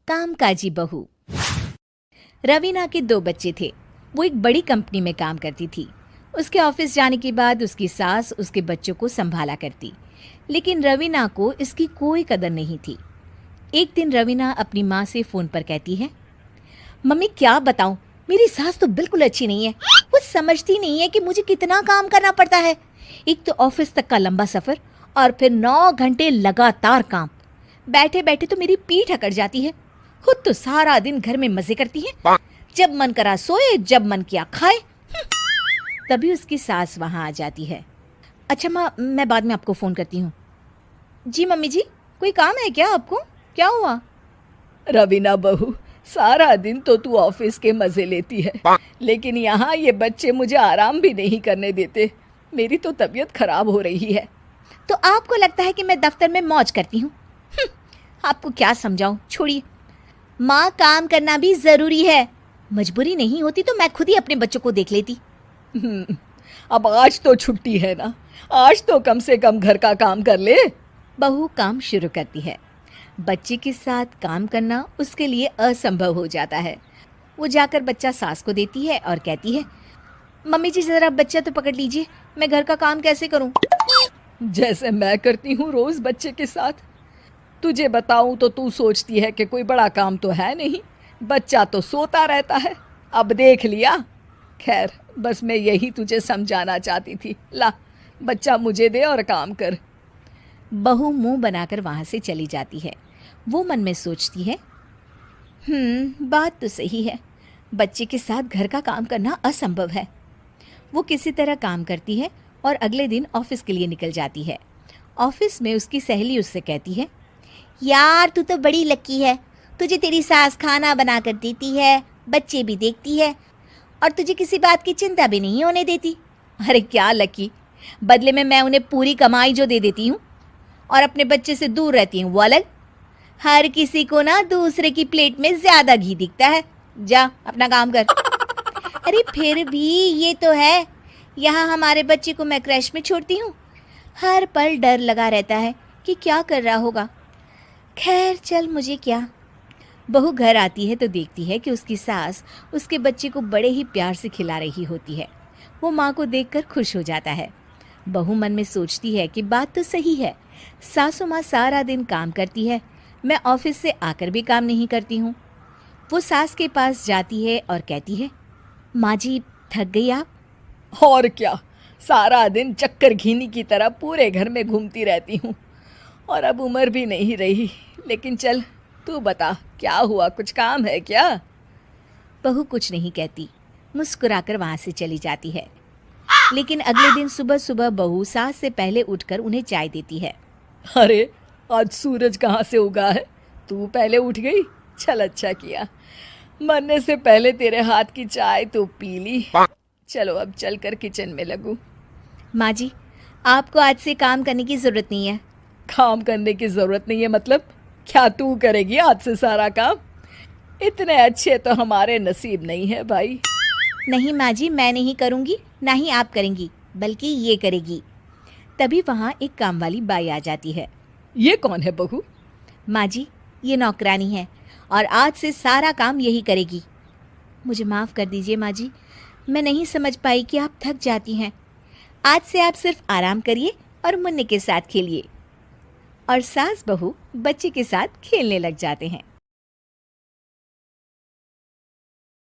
कामकाजी बहू। रवीना के 2 बच्चे थे। वो एक बड़ी कंपनी में काम करती थी। उसके ऑफिस जाने के बाद उसकी सास उसके बच्चों को संभाला करती, लेकिन रवीना को इसकी कोई कदर नहीं थी। एक दिन रवीना अपनी माँ से फ़ोन पर कहती है, मम्मी क्या बताऊं, मेरी सास तो बिल्कुल अच्छी नहीं है। वो समझती नहीं है कि मुझे कितना काम करना पड़ता है। एक तो ऑफिस तक का लंबा सफ़र और फिर 9 घंटे लगातार काम। बैठे बैठे तो मेरी पीठ अकड़ जाती है। खुद तो सारा दिन घर में मजे करती है, जब मन करा सोए, जब मन किया खाए। तभी उसकी सास वहां आ जाती है। अच्छा माँ, मैं बाद में आपको फ़ोन करती हूँ। जी मम्मी जी, कोई काम है क्या आपको? क्या हुआ? रवीना बहू, सारा दिन तो तू ऑफिस के मजे लेती है, लेकिन यहाँ ये बच्चे मुझे आराम भी नहीं करने देते। मेरी तो तबीयत खराब हो रही है। तो आपको लगता है कि मैं दफ्तर में मौज करती हूँ? आपको क्या समझाऊं, छोड़िए। माँ, काम करना भी ज़रूरी है। मजबूरी नहीं होती तो मैं खुद ही अपने बच्चों को देख लेती। अब आज तो छुट्टी है ना, आज तो कम से कम घर का काम कर ले। बहू काम शुरू करती है। बच्चे के साथ काम करना उसके लिए असंभव हो जाता है। वो जाकर बच्चा सास को देती है और कहती है, मम्मी जी ज़रा बच्चा तो पकड़ लीजिए, मैं घर का काम कैसे करूं? जैसे मैं करती हूँ रोज बच्चे के साथ। तुझे बताऊं तो तू सोचती है कि कोई बड़ा काम तो है नहीं, बच्चा तो सोता रहता है। अब देख लिया। खैर, बस मैं यही तुझे समझाना चाहती थी। ला, बच्चा मुझे दे और काम कर। बहू मुंह बनाकर वहां से चली जाती है। वो मन में सोचती है, बात तो सही है, बच्चे के साथ घर का काम करना असंभव है। वो किसी तरह काम करती है और अगले दिन ऑफिस के लिए निकल जाती है। ऑफिस में उसकी सहेली उससे कहती है, यार तू तो बड़ी लकी है, तुझे तेरी सास खाना बना कर देती है, बच्चे भी देखती है और तुझे किसी बात की चिंता भी नहीं होने देती। अरे क्या लकी, बदले में मैं उन्हें पूरी कमाई जो दे देती हूँ और अपने बच्चे से दूर रहती हूँ वो अलग। हर किसी को ना दूसरे की प्लेट में ज़्यादा घी दिखता है। जा अपना काम कर। अरे फिर भी ये तो है, यहाँ हमारे बच्चे को मैं क्रैश में छोड़ती हूँ, हर पल डर लगा रहता है कि क्या कर रहा होगा। खैर चल, मुझे क्या। बहू घर आती है तो देखती है कि उसकी सास उसके बच्चे को बड़े ही प्यार से खिला रही होती है। वो माँ को देखकर खुश हो जाता है। बहू मन में सोचती है कि बात तो सही है, सासू माँ सारा दिन काम करती है, मैं ऑफिस से आकर भी काम नहीं करती हूँ। वो सास के पास जाती है और कहती है, माँ जी थक गई आप? और क्या, सारा दिन चक्कर घीनी की तरह पूरे घर में घूमती रहती हूँ और अब उम्र भी नहीं रही। लेकिन चल तू बता, क्या हुआ, कुछ काम है क्या? बहू कुछ नहीं कहती, मुस्कुराकर वहाँ से चली जाती है। लेकिन अगले दिन सुबह सुबह बहू सास से पहले उठकर उन्हें चाय देती है। अरे, आज सूरज कहाँ से उगा है? तू पहले उठ गई? चल, अच्छा किया, मरने से पहले तेरे हाथ की चाय तो पी ली। चलो अब चलकर किचन में लगूं। माँ जी, आपको आज से काम करने की ज़रूरत नहीं है। काम करने की ज़रूरत नहीं है मतलब? क्या तू करेगी आज से सारा काम? इतने अच्छे तो हमारे नसीब नहीं है भाई। नहीं माँ जी, मैं नहीं करूँगी, ना ही आप करेंगी, बल्कि ये करेगी। तभी वहाँ एक काम वाली बाई आ जाती है। ये कौन है बहू? माँ जी, ये नौकरानी है और आज से सारा काम यही करेगी। मुझे माफ़ कर दीजिए माँ जी, मैं नहीं समझ पाई कि आप थक जाती हैं। आज से आप सिर्फ आराम करिए और मुन्ने के साथ खेलिए। और सास बहू बच्चे के साथ खेलने लग जाते हैं।